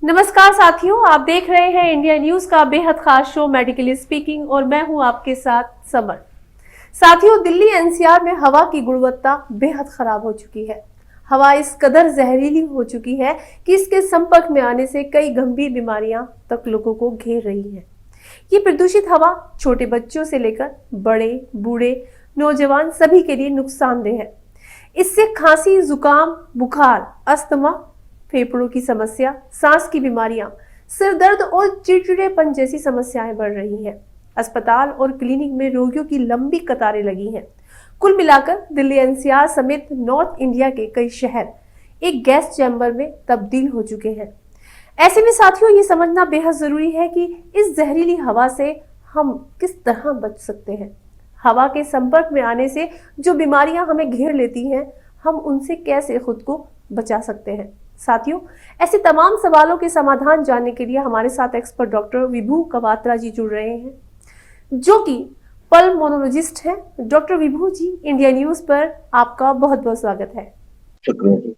नमस्कार साथियों, आप देख रहे हैं इंडिया न्यूज का बेहद खास शो मेडिकली स्पीकिंग और मैं हूं आपके साथ समर। साथियों, दिल्ली एनसीआर में हवा की गुणवत्ता बेहद खराब हो चुकी है। हवा इस कदर जहरीली हो चुकी है कि इसके संपर्क में आने से कई गंभीर बीमारियां तक लोगों को घेर रही हैं। ये प्रदूषित हवा छोटे बच्चों से लेकर बड़े, बूढ़े, नौजवान सभी के लिए नुकसानदेह है। इससे खांसी, जुकाम, बुखार, अस्थमा, फेफड़ों की समस्या, सांस की बीमारियां, सिर दर्द और चिड़चिड़ेपन जैसी समस्याएं बढ़ रही हैं। अस्पताल और क्लिनिक में रोगियों की लंबी कतारें लगी हैं। कुल मिलाकर दिल्ली एनसीआर समेत नॉर्थ इंडिया के कई शहर एक गैस चैम्बर में तब्दील हो चुके हैं। ऐसे में साथियों, ये समझना बेहद जरूरी है कि इस जहरीली हवा से हम किस तरह बच सकते हैं। हवा के संपर्क में आने से जो बीमारियां हमें घेर लेती हैं, हम उनसे कैसे खुद को बचा सकते हैं। साथियों, ऐसे तमाम सवालों के समाधान जानने के लिए हमारे साथ एक्सपर्ट डॉक्टर विभू कवात्रा जी जुड़ रहे हैं, जो कि पल्मोनोलॉजिस्ट हैं। डॉक्टर विभू जी, इंडिया न्यूज पर आपका बहुत बहुत स्वागत है। शुक्रिया।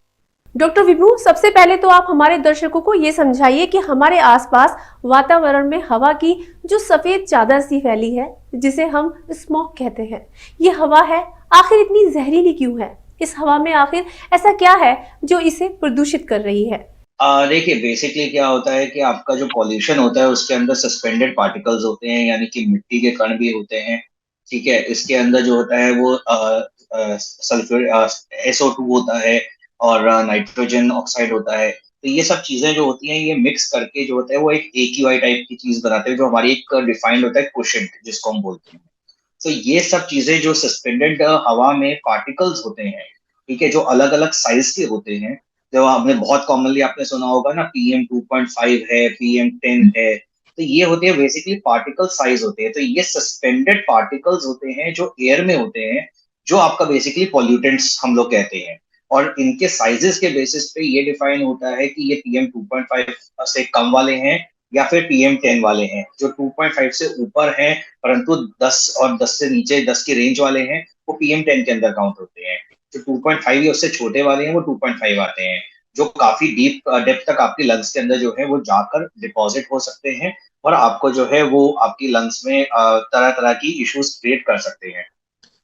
डॉक्टर विभू, सबसे पहले तो आप हमारे दर्शकों को ये समझाइए कि हमारे आसपास वातावरण में हवा की जो सफेद चादर सी फैली है, जिसे हम स्मॉग कहते हैं, ये हवा है, आखिर इतनी जहरीली क्यों है? इस हवा में आखिर ऐसा क्या है जो इसे प्रदूषित कर रही है? देखिए, बेसिकली क्या होता है कि आपका जो पॉल्यूशन होता है उसके अंदर सस्पेंडेड पार्टिकल्स होते हैं, यानी कि मिट्टी के कण भी होते हैं। ठीक है, इसके अंदर जो होता है वो सल्फ्यूर SO2 होता है और नाइट्रोजन ऑक्साइड होता है। तो ये सब चीजें जो होती हैं ये मिक्स करके जो होता है वो एक AQI टाइप की चीज बनाते हैं, जो हमारी एक डिफाइंड होता है क्वोशिएंट, जिसको हम बोलते हैं। तो ये सब चीजें जो सस्पेंडेड हवा में पार्टिकल्स होते हैं, ठीक है, जो अलग अलग साइज के होते हैं। जो आपने बहुत कॉमनली आपने सुना होगा ना, PM2.5 है, PM10 है। तो ये होते हैं बेसिकली पार्टिकल साइज होते हैं। तो ये सस्पेंडेड पार्टिकल्स होते हैं जो एयर में होते हैं, जो आपका बेसिकली पॉल्यूटेंट्स हम लोग कहते हैं। और इनके साइजेस के बेसिस पे ये डिफाइन होता है कि ये PM2.5 से कम वाले हैं या फिर PM10 वाले हैं। जो 2.5 से ऊपर हैं परंतु 10 और 10 से नीचे 10 की रेंज वाले हैं, वो PM10 के अंदर काउंट होते हैं। जो 2.5 या उससे छोटे वाले हैं वो 2.5 आते हैं, जो काफी डीप डेप्थ तक आपकी लंग्स के अंदर जो है वो जाकर डिपॉजिट हो सकते हैं और आपको जो है वो आपकी लंग्स में तरह तरह की इश्यूज क्रिएट कर सकते हैं।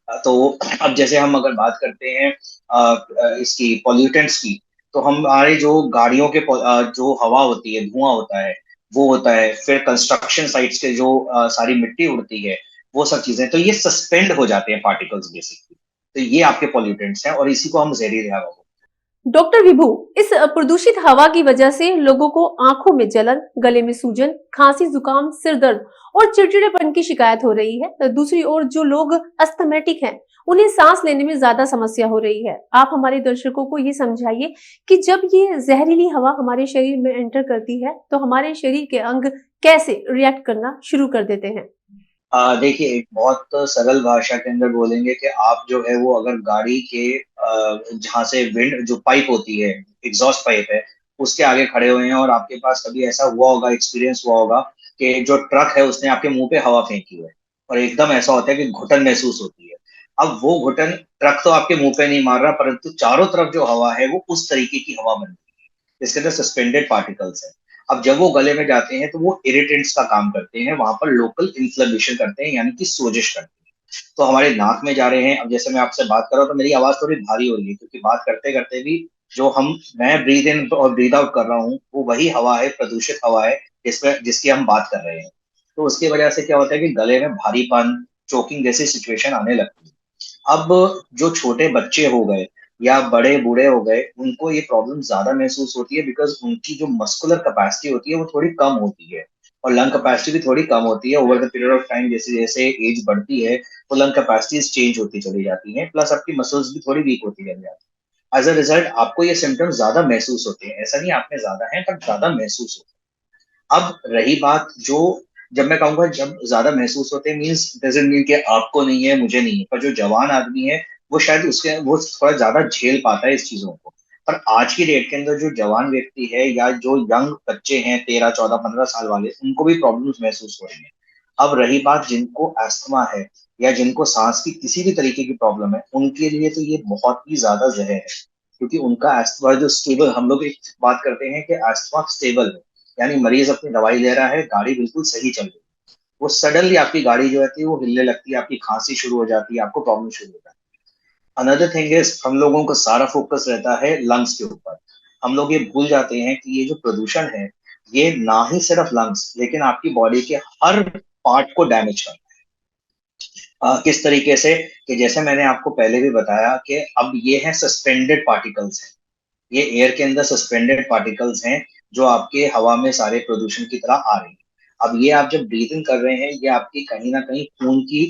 तो अब जैसे हम अगर बात करते हैं इसकी पॉल्यूटेंट्स की, तो हमारे जो गाड़ियों के जो हवा होती है, धुआं होता है, वो होता है। फिर कंस्ट्रक्शन साइट्स के जो सारी मिट्टी उड़ती है, वो सब चीजें, तो ये सस्पेंड हो जाते हैं पार्टिकल्स बेसिकली। तो ये आपके पॉल्यूटेंट्स हैं और इसी को हम जहरीली हवा बोलते डॉक्टर विभू, इस प्रदूषित हवा की वजह से लोगों को आंखों में जलन, गले में सूजन, खांसी, जुकाम, सिर दर्द और चिड़चिड़ेपन की शिकायत हो रही है। दूसरी ओर जो लोग अस्थमैटिक हैं, उन्हें सांस लेने में ज्यादा समस्या हो रही है। आप हमारे दर्शकों को ये समझाइए कि जब ये जहरीली हवा हमारे शरीर में एंटर करती है, तो हमारे शरीर के अंग कैसे रिएक्ट करना शुरू कर देते हैं? देखिए, एक बहुत सरल भाषा के अंदर बोलेंगे कि आप जो है वो अगर गाड़ी के जहाँ से विंड जो पाइप होती है, एग्जॉस्ट पाइप है, उसके आगे खड़े हुए हैं और आपके पास कभी ऐसा हुआ होगा, एक्सपीरियंस हुआ होगा कि जो ट्रक है उसने आपके मुंह पे हवा फेंकी है और एकदम ऐसा होता है कि घुटन महसूस होती है। अब वो घुटन, ट्रक तो आपके मुंह पे नहीं मार रहा, परंतु चारों तरफ जो हवा है वो उस तरीके की हवा बन रही है, जिसके अंदर सस्पेंडेड पार्टिकल्स है। अब जब वो गले में जाते हैं तो वो इरिटेंट्स का काम करते हैं, वहां पर लोकल इन्फ्लेमेशन करते हैं, यानी कि सोजिश करते हैं। तो हमारे नाक में जा रहे हैं। अब जैसे मैं आपसे बात कर रहा हूँ तो मेरी आवाज थोड़ी भारी हो रही है, क्योंकि बात करते करते भी जो मैं ब्रीद इन और ब्रीद आउट कर रहा हूँ वो वही हवा है, प्रदूषित हवा है, जिसकी हम बात कर रहे हैं। तो उसकी वजह से क्या होता है कि गले में भारीपन, चोकिंग जैसी सिचुएशन आने लगती है। अब जो छोटे बच्चे हो गए या बड़े बूढ़े हो गए, उनको ये प्रॉब्लम ज्यादा महसूस होती है, बिकॉज उनकी जो मस्कुलर कैपेसिटी होती है वो थोड़ी कम होती है और लंग कैपेसिटी भी थोड़ी कम होती है। Over the period of time जैसे जैसे एज बढ़ती है तो लंग कैपेसिटीज चेंज होती चली जाती हैं, प्लस आपकी मसल्स भी थोड़ी वीक होती चली जाती है। एज अ रिजल्ट आपको ये सिम्टम्स ज्यादा महसूस होते हैं। ऐसा नहीं आप में ज्यादा है, पर ज्यादा महसूस होते हैं। अब रही बात जो, जब मैं कहूंगा जब ज्यादा महसूस होते हैं, मीन्स डजंट मीन कि आपको नहीं है, मुझे नहीं है, पर जो जवान आदमी है वो शायद उसके वो थोड़ा ज्यादा झेल पाता है इस चीजों को। पर आज की डेट के अंदर जो जवान व्यक्ति है या जो यंग बच्चे हैं, 13, 14, 15 साल वाले, उनको भी प्रॉब्लम्स महसूस हो रही है। अब रही बात जिनको अस्थमा है या जिनको सांस की किसी भी तरीके की प्रॉब्लम है, उनके लिए तो ये बहुत ही ज्यादा जहर है, क्योंकि उनका अस्थमा जो स्टेबल, हम लोग एक बात करते हैं कि अस्थमा स्टेबल है, यानी मरीज अपनी दवाई ले रहा है, गाड़ी बिल्कुल सही चल रही है, वो सडनली आपकी गाड़ी जो रहती है वो हिलने लगती है, आपकी खांसी शुरू हो जाती है, आपको प्रॉब्लम शुरू हो जाती है। अनदर थिंग इज, हम लोगों का सारा फोकस रहता है लंग्स के ऊपर। हम लोग ये भूल जाते हैं कि ये जो प्रदूषण है, ये ना ही सिर्फ लंग्स लेकिन आपकी बॉडी के हर पार्ट को डैमेज करता है। किस तरीके से, कि जैसे मैंने आपको पहले भी बताया कि अब ये है सस्पेंडेड पार्टिकल्स हैं, ये एयर के अंदर सस्पेंडेड पार्टिकल्स हैं जो आपके हवा में सारे प्रदूषण की तरह आ रहे हैं। अब ये आप जब ब्रीथ इन कर रहे हैं, ये आपकी कहीं ना कहीं खून की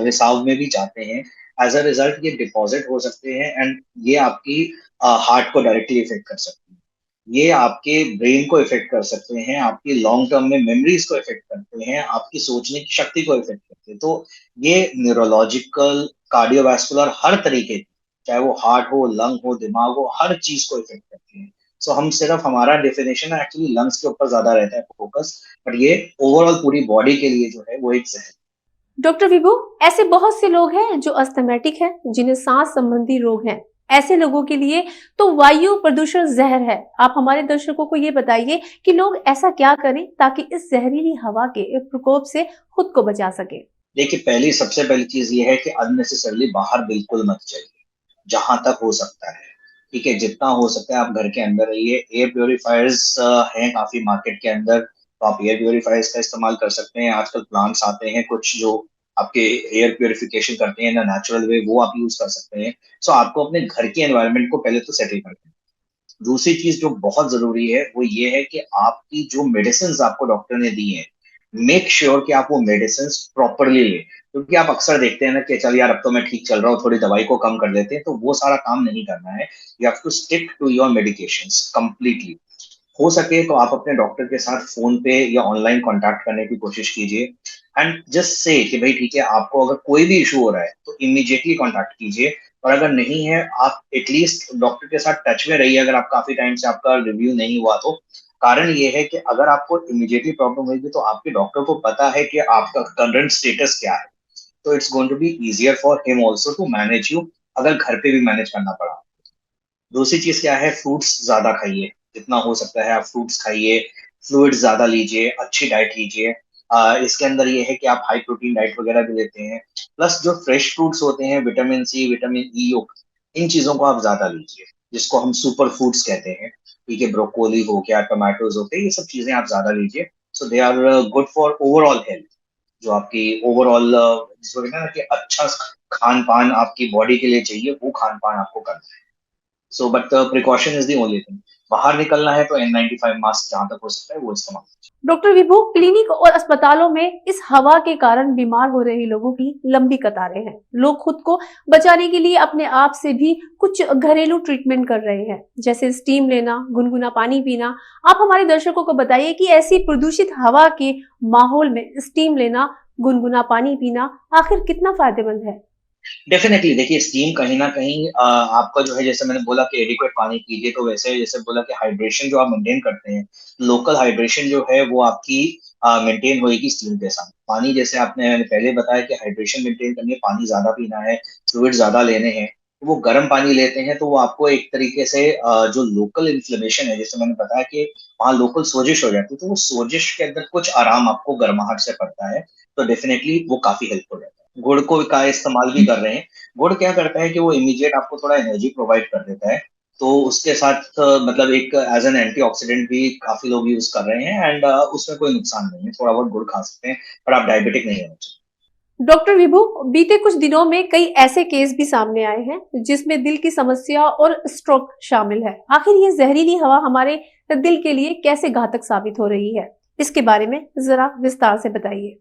रिसाव में भी जाते हैं। एज अ रिजल्ट ये डिपॉजिट हो सकते हैं एंड ये आपकी हार्ट को डायरेक्टली इफेक्ट कर सकते हैं, ये आपके ब्रेन को इफेक्ट कर सकते हैं, आपकी लॉन्ग टर्म में मेमोरीज को इफेक्ट करते हैं, आपकी सोचने की शक्ति को इफेक्ट करते हैं। तो ये न्यूरोलॉजिकल, कार्डियोवैस्कुलर, हर तरीके की, चाहे वो हार्ट हो, लंग हो, दिमाग हो, हर चीज को इफेक्ट करते हैं। सो हम सिर्फ, हमारा डेफिनेशन एक्चुअली लंग्स के ऊपर ज्यादा रहता है फोकस, बट ये ओवरऑल पूरी बॉडी के लिए जो है वो एक जहर। डॉक्टर विभू, ऐसे बहुत से लोग हैं जो अस्थमैटिक हैं, जिन्हें सांस संबंधी रोग हैं। ऐसे लोगों के लिए तो वायु प्रदूषण जहर है। आप हमारे दर्शकों को ये बताइए कि लोग ऐसा क्या करें ताकि इस जहरीली हवा के प्रकोप से खुद को बचा सके। देखिए, सबसे पहली चीज ये है कि अननेसेसरली बाहर बिल्कुल मत जाइए, जहां तक हो सकता है। ठीक है, जितना हो सकता है आप घर के अंदर रहिए। एयर प्योरीफायर्स हैं काफी मार्केट के अंदर, तो आप एयर प्योरीफायर्स का इस्तेमाल कर सकते हैं। आजकल प्लांट्स आते हैं कुछ जो आपके एयर प्योरिफिकेशन करते हैं ना नेचुरल वे, वो आप यूज कर सकते हैं। सो आपको अपने घर के एनवायरनमेंट को पहले तो सेटल करना है। दूसरी चीज जो बहुत जरूरी है वो ये है कि आपकी जो मेडिसिन आपको डॉक्टर ने दी है, मेक श्योर कि आप वो मेडिसिन प्रॉपरली लें। क्योंकि आप अक्सर देखते हैं ना कि चल यार अब तो मैं ठीक चल रहा हूँ, थोड़ी दवाई को कम कर लेते हैं, तो वो सारा काम नहीं करना है। You have to stick to your medications completely. हो सके तो आप अपने डॉक्टर के साथ फोन पे या ऑनलाइन कांटेक्ट करने की कोशिश कीजिए एंड जस्ट से कि भाई ठीक है, आपको अगर कोई भी इशू हो रहा है तो इमीडिएटली कांटेक्ट कीजिए। और अगर नहीं है, आप एटलीस्ट डॉक्टर के साथ टच में रहिए अगर आप काफी टाइम से आपका रिव्यू नहीं हुआ तो। कारण ये है कि अगर आपको इमीडिएटली प्रॉब्लम होगी तो आपके डॉक्टर को पता है कि आपका करंट स्टेटस क्या है, तो it's going to be easier for him also to manage you, अगर घर पे भी मैनेज करना पड़ा। दूसरी चीज क्या है, फ्रूट्स ज्यादा खाइए, जितना हो सकता है आप फ्रूट्स खाइए, फ्लूइड्स ज्यादा लीजिए, अच्छी डाइट लीजिए। इसके अंदर ये है कि आप हाई प्रोटीन डाइट वगैरह भी लेते हैं, प्लस जो फ्रेश फ्रूट्स होते हैं, विटामिन सी, विटामिन ई, इन चीजों को आप ज्यादा लीजिए, जिसको हम सुपर फूड्स कहते हैं। ठीक है, ब्रोकोली हो गया, टोमेटोज हो गए, ये सब चीजें आप ज्यादा लीजिए। So they are good for overall health. जो आपकी ओवरऑल जिसको कहते हैं ना कि अच्छा खान पान आपकी बॉडी के लिए चाहिए, वो खान पान आपको करना है। So but precaution is the only thing. बाहर निकलना है तो N95 मास्क जहां तक हो सकता है वो इस्तेमाल। डॉक्टर विभू, क्लिनिक और अस्पतालों में इस हवा के कारण बीमार हो रहे लोगों की लंबी कतारें हैं। लोग खुद को बचाने के लिए अपने आप से भी कुछ घरेलू ट्रीटमेंट कर रहे हैं, जैसे स्टीम लेना, गुनगुना पानी पीना। आप हमारे दर्शकों को बताइए कि ऐसी प्रदूषित हवा के माहौल में स्टीम लेना, गुनगुना पानी पीना आखिर कितना फायदेमंद है। डेफिनेटली, देखिए स्टीम कहीं ना कहीं आपका जो है, जैसे मैंने बोला कि एडिक्वेट पानी पीजिए, तो वैसे जैसे बोला कि हाइड्रेशन जो आप मेंटेन करते हैं, लोकल हाइड्रेशन जो है वो आपकी मेंटेन होएगी स्टीम के साथ। पानी, जैसे आपने मैंने पहले बताया कि हाइड्रेशन मेंटेन करनी है, पानी ज्यादा पीना है, फ्लूइड ज्यादा लेने हैं। तो वो गर्म पानी लेते हैं तो वो आपको एक तरीके से जो लोकल इन्फ्लेमेशन है, जैसे मैंने बताया कि वहाँ लोकल सोजिश हो जाती है, तो वो सोजिश के अंदर कुछ आराम आपको गर्माहट से पड़ता है। तो डेफिनेटली वो काफी हेल्प हो जाता है। गुड़ को का इस्तेमाल भी कर रहे हैं। गुड़ क्या करता है कि वो इमीडिएट आपको थोड़ा एनर्जी प्रोवाइड कर देता है, तो उसके साथ मतलब एक एज एन एंटीऑक्सीडेंट भी काफी लोग यूज कर रहे हैं एंड उसमें कोई नुकसान नहीं है, थोड़ा बहुत गुड़ खा सकते हैं, पर आप डायबिटिक नहीं होना चाहिए। डॉक्टर विभू, बीते कुछ दिनों में कई ऐसे केस भी सामने आए हैं जिसमें दिल की समस्या और स्ट्रोक शामिल है। आखिर ये जहरीली हवा हमारे दिल के लिए कैसे घातक साबित हो रही है, इसके बारे में जरा विस्तार से बताइए।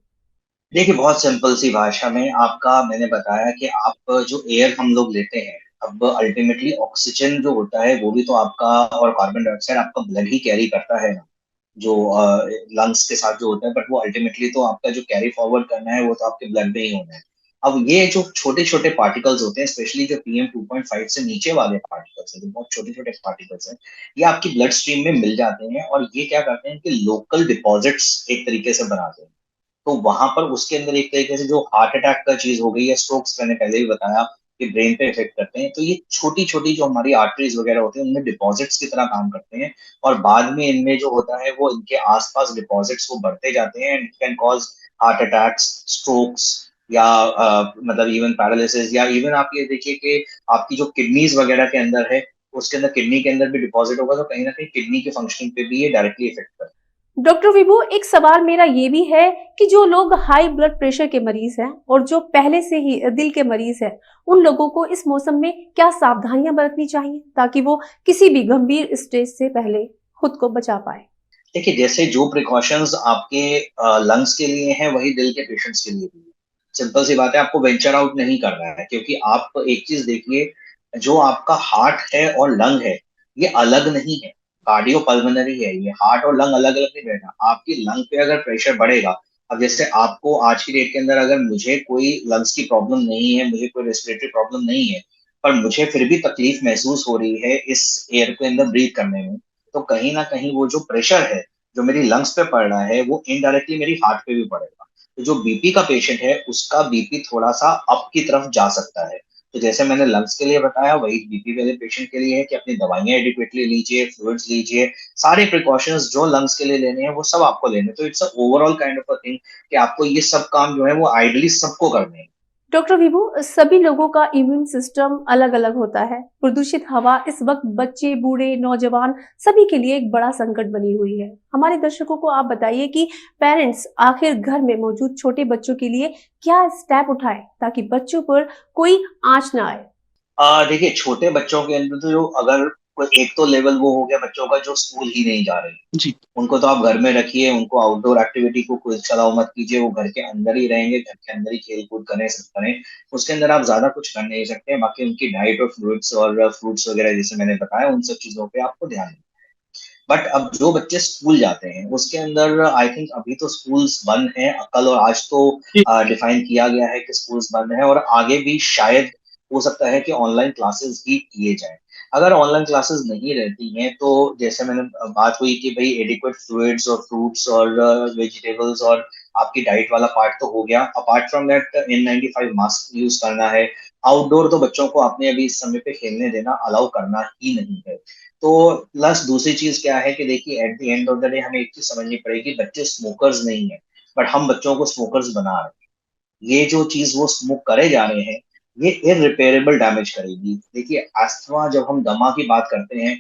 देखिए, बहुत सिंपल सी भाषा में आपका मैंने बताया कि आप जो एयर हम लोग लेते हैं, अब अल्टीमेटली ऑक्सीजन जो होता है वो भी तो आपका, और कार्बन डाइऑक्साइड आपका ब्लड ही कैरी करता है ना, जो लंग्स के साथ जो होता है, बट वो अल्टीमेटली तो आपका जो कैरी फॉरवर्ड करना है वो तो आपके ब्लड में ही होना है। अब ये जो छोटे छोटे पार्टिकल्स होते हैं, स्पेशली जो PM2.5 से नीचे वाले पार्टिकल्स हैं, जो बहुत छोटे छोटे पार्टिकल्स हैं, ये आपकी ब्लड स्ट्रीम में मिल जाते हैं और ये क्या करते हैं कि लोकल डिपॉजिट्स एक तरीके से बनाते हैं। तो वहां पर उसके अंदर एक तरीके से जो हार्ट अटैक का चीज हो गई या स्ट्रोक्स, मैंने पहले भी बताया ये ब्रेन पे इफेक्ट करते हैं। तो ये छोटी छोटी जो हमारी आर्टरीज वगैरह होती हैं उनमें डिपॉजिट्स की तरह काम करते हैं, और बाद में इनमें जो होता है वो इनके आसपास डिपॉजिट्स वो बढ़ते जाते हैं, and it can cause heart attacks, strokes, या मतलब इवन पैरालिसिस, या इवन आप ये देखिए कि आपकी जो किडनीज वगैरह के अंदर है, उसके अंदर किडनी के अंदर भी डिपॉजिट होगा, तो कहीं ना कहीं किडनी की फंक्शनिंग पे भी ये डायरेक्टली इफेक्ट करता है। डॉक्टर विभू, एक सवाल मेरा ये भी है कि जो लोग हाई ब्लड प्रेशर के मरीज हैं और जो पहले से ही दिल के मरीज हैं, उन लोगों को इस मौसम में क्या सावधानियां बरतनी चाहिए ताकि वो किसी भी गंभीर स्टेज से पहले खुद को बचा पाए? देखिए, जैसे जो प्रिकॉशंस आपके लंग्स के लिए हैं वही दिल के पेशेंट्स के लिए भी है। सिंपल सी बात है, आपको वेंचर आउट नहीं करना है, क्योंकि आप एक चीज देखिए, जो आपका हार्ट है और लंग है ये अलग नहीं है, कार्डियो पल्मोनरी है, ये हार्ट और लंग अलग अलग नहीं रहना। आपकी लंग पे अगर प्रेशर बढ़ेगा, अब जैसे आपको आज की डेट के अंदर अगर मुझे कोई लंग्स की प्रॉब्लम नहीं है, मुझे कोई रेस्पिरेटरी प्रॉब्लम नहीं है, पर मुझे फिर भी तकलीफ महसूस हो रही है इस एयर के अंदर ब्रीथ करने में, तो कहीं ना कहीं वो जो प्रेशर है जो मेरी लंग्स पे पड़ रहा है वो इनडायरेक्टली मेरी हार्ट पे भी पड़ेगा। तो जो बीपी का पेशेंट है उसका बीपी थोड़ा सा अप की तरफ जा सकता है। तो जैसे मैंने लंग्स के लिए बताया, वही बीपी वाले पेशेंट के लिए है कि अपनी दवाइयां एडिक्वेटली लीजिए, फ्लूइड्स लीजिए, सारे प्रिकॉशंस जो लंग्स के लिए लेने हैं वो सब आपको लेने। तो it's a overall kind of a thing कि आपको ये सब काम जो है वो आइडली सबको करने हैं। डॉक्टर विभू, सभी लोगों का इम्यून सिस्टम अलग अलग होता है। प्रदूषित हवा इस वक्त बच्चे, बूढ़े, नौजवान सभी के लिए एक बड़ा संकट बनी हुई है। हमारे दर्शकों को आप बताइए कि पेरेंट्स आखिर घर में मौजूद छोटे बच्चों के लिए क्या स्टेप उठाए ताकि बच्चों पर कोई आंच ना आए। देखिए, छोटे बच्चों के अंदर तो जो अगर कोई एक तो लेवल वो हो गया बच्चों का जो स्कूल ही नहीं जा रहे, जी, उनको तो आप घर में रखिए, उनको आउटडोर एक्टिविटी को कोई चलाओ मत कीजिए, वो घर के अंदर ही रहेंगे, घर के अंदर ही खेल कूद करें, सब करें, उसके अंदर आप ज्यादा कुछ कर नहीं सकते। बाकी उनकी डाइट और फ्लूइड्स और फ्रूट्स वगैरह जैसे मैंने बताया, उन सब चीजों पे आपको ध्यान दें। बट अब जो बच्चे स्कूल जाते हैं उसके अंदर आई थिंक अभी तो स्कूल्स बंद हैं, कल और आज तो डिफाइन किया गया है कि स्कूल्स बंद हैं, और आगे भी शायद हो सकता है कि ऑनलाइन क्लासेस ही किए जाएं। अगर ऑनलाइन क्लासेस नहीं रहती हैं तो जैसे मैंने बात हुई कि भाई एडिक्वेट फ्लूइड्स और फ्रूट्स और वेजिटेबल्स और आपकी डाइट वाला पार्ट तो हो गया, apart from that N95 mask use करना है। आउटडोर तो बच्चों को आपने अभी इस समय पे खेलने देना अलाउ करना ही नहीं है। तो प्लस दूसरी चीज क्या है कि देखिए, at the end of the day हमें एक चीज समझनी पड़ेगी, बच्चे स्मोकर्स नहीं है, बट हम बच्चों को स्मोकर्स बना रहे हैं। ये जो चीज वो स्मोक करे जा रहे हैं ये इरिपेयरेबल डैमेज करेगी। देखिए, अस्थमा, जब हम दमा की बात करते हैं,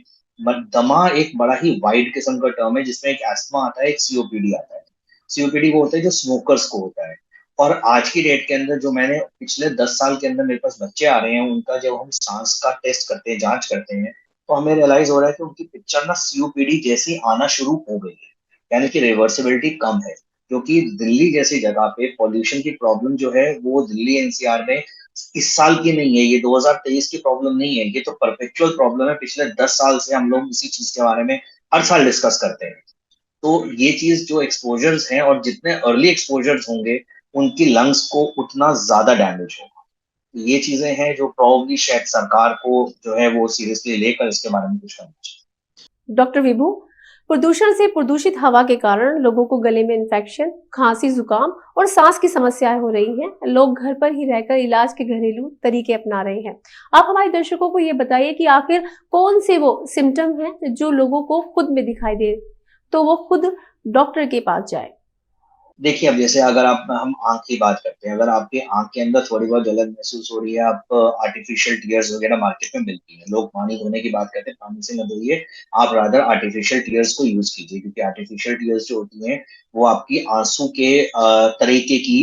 दमा एक बड़ा ही वाइड किस्म का टर्म है जिसमें एक अस्थमा आता है, एक सीओपीडी आता है। सीओपीडी वो होता है जो स्मोकर्स को होता है। और आज की डेट के अंदर जो मैंने पिछले 10 साल के अंदर मेरे पास बच्चे आ रहे हैं, उनका जब हम सांस का टेस्ट करते हैं, जांच करते हैं, तो हमें रियलाइज हो रहा है कि उनकी पिक्चर ना सीओपीडी जैसी आना शुरू हो गई है, यानी कि रिवर्सिबिलिटी कम है। क्योंकि दिल्ली जैसी जगह पे पॉल्यूशन की प्रॉब्लम जो है वो दिल्ली एनसीआर में इस साल की नहीं है, ये 2023 की प्रॉब्लम नहीं है, ये तो परपेचुअल प्रॉब्लम है। पिछले 10 साल से हम लोग इसी चीज के बारे में हर साल डिस्कस करते हैं। तो ये चीज जो एक्सपोजर्स हैं और जितने अर्ली एक्सपोजर्स होंगे उनकी लंग्स को उतना ज्यादा डैमेज होगा। ये चीजें हैं जो प्रॉब्ली शायद सरकार को जो है वो सीरियसली लेकर इसके बारे में कुछ करना चाहिए। डॉक्टर विभू, प्रदूषण से प्रदूषित हवा के कारण लोगों को गले में इन्फेक्शन, खांसी, जुकाम और सांस की समस्याएं हो रही हैं। लोग घर पर ही रहकर इलाज के घरेलू तरीके अपना रहे हैं। आप हमारे दर्शकों को ये बताइए कि आखिर कौन से वो सिम्टम हैं जो लोगों को खुद में दिखाई दे तो वो खुद डॉक्टर के पास जाए। देखिए, अब जैसे अगर आप हम आँख की बात करते हैं, अगर आपकी आँख के अंदर थोड़ी बहुत जलन महसूस हो रही है, आप आर्टिफिशियल टीयर्स वगैरह मार्केट में मिलती है, लोग पानी धोने की बात करते हैं, पानी से मत धोइए, आप रादर आर्टिफिशियल टीयर्स को यूज कीजिए, क्योंकि आर्टिफिशियल टीयर्स जो होती हैं वो आपकी आंसू के तरीके की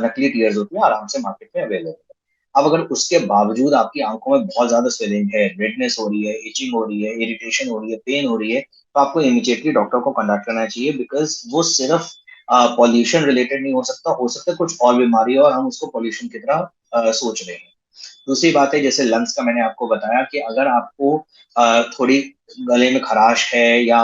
नकली टीयर्स होती हैं, आराम से मार्केट में अवेलेबल है। अब अगर उसके बावजूद आपकी आंखों में बहुत ज्यादा स्वेलिंग है, रेडनेस हो रही है, इचिंग हो रही है, इरिटेशन हो रही है, पेन हो रही है, तो आपको इमीडिएटली डॉक्टर को कॉन्टैक्ट करना चाहिए, बिकॉज वो सिर्फ पॉल्यूशन रिलेटेड नहीं हो सकता कुछ और बीमारी है और हम उसको पॉल्यूशन की तरह सोच रहे हैं। दूसरी बात है, जैसे लंग्स का मैंने आपको बताया कि अगर आपको थोड़ी गले में खराश है या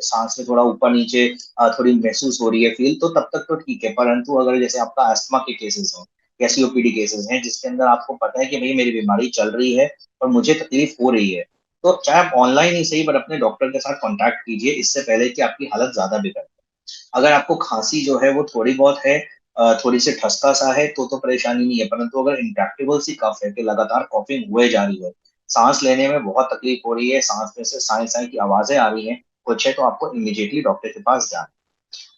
सांस में थोड़ा ऊपर नीचे थोड़ी महसूस हो रही है फील, तो तब तक तो ठीक है। परंतु अगर जैसे आपका अस्थमा के केसेस हैं या सीओपीडी केसेस हैं जिसके अंदर आपको पता है कि भाई मेरी बीमारी चल रही है और मुझे तकलीफ हो रही है, तो चाहे आप ऑनलाइन ही सही पर अपने डॉक्टर के साथ कॉन्टैक्ट कीजिए इससे पहले कि आपकी हालत ज्यादा बिगड़े। अगर आपको खांसी जो है वो थोड़ी बहुत है, थोड़ी सी ठसका सा है तो परेशानी नहीं है, परंतु अगर इंट्रैक्टेबल सी कफ है कि लगातार कॉफिंग हुए जा रही है, सांस लेने में बहुत तकलीफ हो रही है, सांस में से साई साई की आवाजें आ रही हैं कुछ है, तो आपको इमीडिएटली डॉक्टर के पास जाना।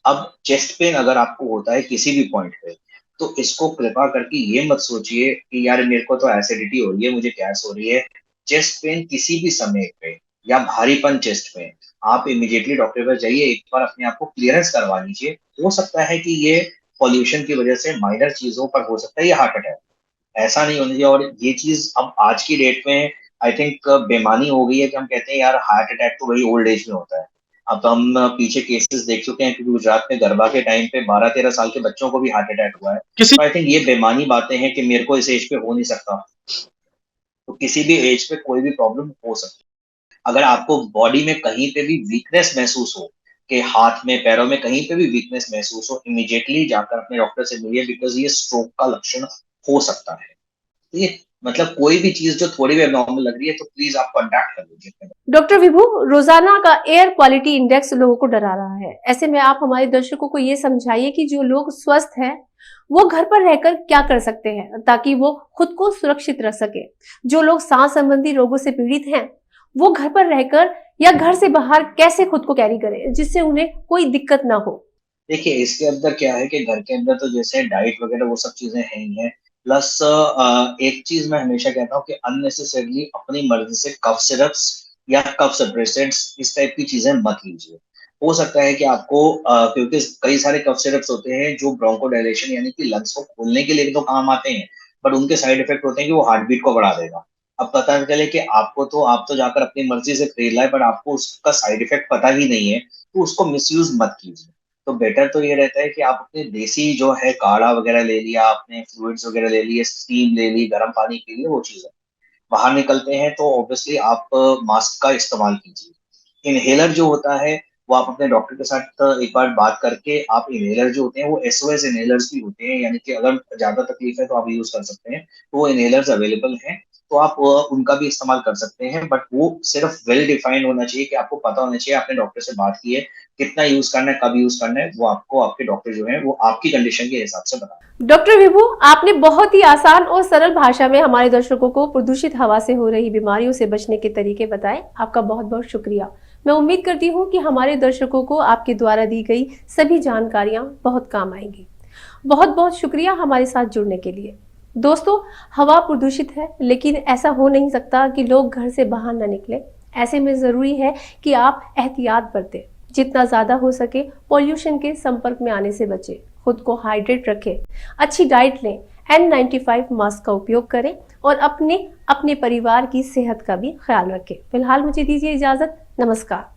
अब चेस्ट पेन अगर आपको होता है किसी भी पॉइंट पे, तो इसको कृपा करके ये मत सोचिए कि यार मेरे को तो एसिडिटी हो रही है, मुझे गैस हो रही है। चेस्ट पेन किसी भी समय पे या भारीपन चेस्ट में, आप इमीडिएटली डॉक्टर के पास जाइए, एक बार अपने आप को क्लियरेंस करवा लीजिए। हो सकता है कि ये पॉल्यूशन की वजह से माइनर चीजों पर हो सकता है ये हार्ट अटैक, ऐसा नहीं होना चाहिए। और ये चीज अब आज की डेट में आई थिंक बेमानी हो गई है कि हम कहते हैं यार हार्ट अटैक तो वही ओल्ड एज में होता है। अब तो हम पीछे केसेस देख चुके हैं, क्योंकि गुजरात में गरबा के टाइम पे 12-13 साल के बच्चों को भी हार्ट अटैक हुआ है। किसी तो आई थिंक ये बेमानी बातें हैं कि मेरे को इस एज पे हो नहीं सकता, तो किसी भी एज पे कोई भी प्रॉब्लम हो सकती है। अगर आपको बॉडी में कहीं पे भी वीकनेस महसूस हो, कि हाथ में पैरों में कहीं पे भी वीकनेस महसूस हो, इमीडिएटली जाकर अपने डॉक्टर से मिलिए, बिकॉज ये स्ट्रोक का लक्षण हो सकता है। ये मतलब कोई भी चीज जो थोड़ी भी नॉर्मल लग रही है तो प्लीज आप कांटेक्ट कर लीजिए। डॉक्टर विभू, रोजाना का एयर क्वालिटी इंडेक्स लोगों को डरा रहा है। ऐसे में आप हमारे दर्शकों को ये समझाइए कि जो लोग स्वस्थ हैं वो घर पर रहकर क्या कर सकते हैं ताकि वो खुद को सुरक्षित रख सके। जो लोग सांस संबंधी रोगों से पीड़ित हैं वो घर पर रहकर या घर से बाहर कैसे खुद को कैरी करें जिससे उन्हें कोई दिक्कत ना हो। देखिए इसके अंदर क्या है कि घर के अंदर तो जैसे डाइट वगैरह वो सब चीजें हैं ही हैं, प्लस एक चीज मैं हमेशा कहता हूँ कि अननेसेसरली अपनी मर्जी से कफ सिरप्स या कफ सप्रेसेंट्स इस टाइप की चीजें मत लीजिए। हो सकता है कि आपको क्योंकि कई सारे कफ सिरप्स होते हैं जो ब्रोंकोडायलेशन यानी कि लंग्स को खोलने के लिए तो काम आते हैं, बट उनके साइड इफेक्ट होते हैं कि वो हार्ट बीट को बढ़ा देगा। अब पता चले कि आप तो जाकर अपनी मर्जी से खरीद लाए, बट आपको उसका साइड इफेक्ट पता ही नहीं है, तो उसको मिसयूज मत कीजिए। तो बेटर तो ये रहता है कि आप अपने देसी जो है काढ़ा वगैरह ले लिया, आपने फ्लूइड्स वगैरह ले लिए, स्टीम ले ली, गर्म पानी पी लिए, वो चीज़ है। बाहर निकलते हैं तो ऑब्वियसली आप मास्क का इस्तेमाल कीजिए। इनहेलर जो होता है वो आप अपने डॉक्टर के साथ एक बार बात करके, आप इनहेलर जो होते हैं वो एसओएस इनहेलर्स भी होते हैं, यानी कि अगर ज्यादा तकलीफ है तो आप यूज कर सकते हैं, तो वो इनहेलर्स अवेलेबल हैं, तो आप उनका भी इस्तेमाल कर सकते हैं। बट वो सिर्फ वेल डिफाइंड होना चाहिए, कि आपको पता होना चाहिए आपने डॉक्टर से बात की है, कितना यूज करना है, कब यूज करना है, वो आपको आपके डॉक्टर जो है वो आपकी कंडीशन के हिसाब से बता। डॉक्टर विभू, आपने बहुत ही आसान और सरल भाषा में हमारे दर्शकों को प्रदूषित हवा से हो रही बीमारियों से बचने के तरीके बताए। आपका बहुत बहुत शुक्रिया। मैं उम्मीद करती हूँ कि हमारे दर्शकों को आपके द्वारा दी गई सभी जानकारियां बहुत काम आएंगी। बहुत बहुत शुक्रिया हमारे साथ जुड़ने के लिए। दोस्तों, हवा प्रदूषित है, लेकिन ऐसा हो नहीं सकता कि लोग घर से बाहर न निकले। ऐसे में जरूरी है कि आप एहतियात बरतें, जितना ज्यादा हो सके पॉल्यूशन के संपर्क में आने से बचें, खुद को हाइड्रेट रखें, अच्छी डाइट लें, N95 मास्क का उपयोग करें और अपने परिवार की सेहत का भी ख्याल रखें। फिलहाल मुझे दीजिए इजाजत। नमस्कार।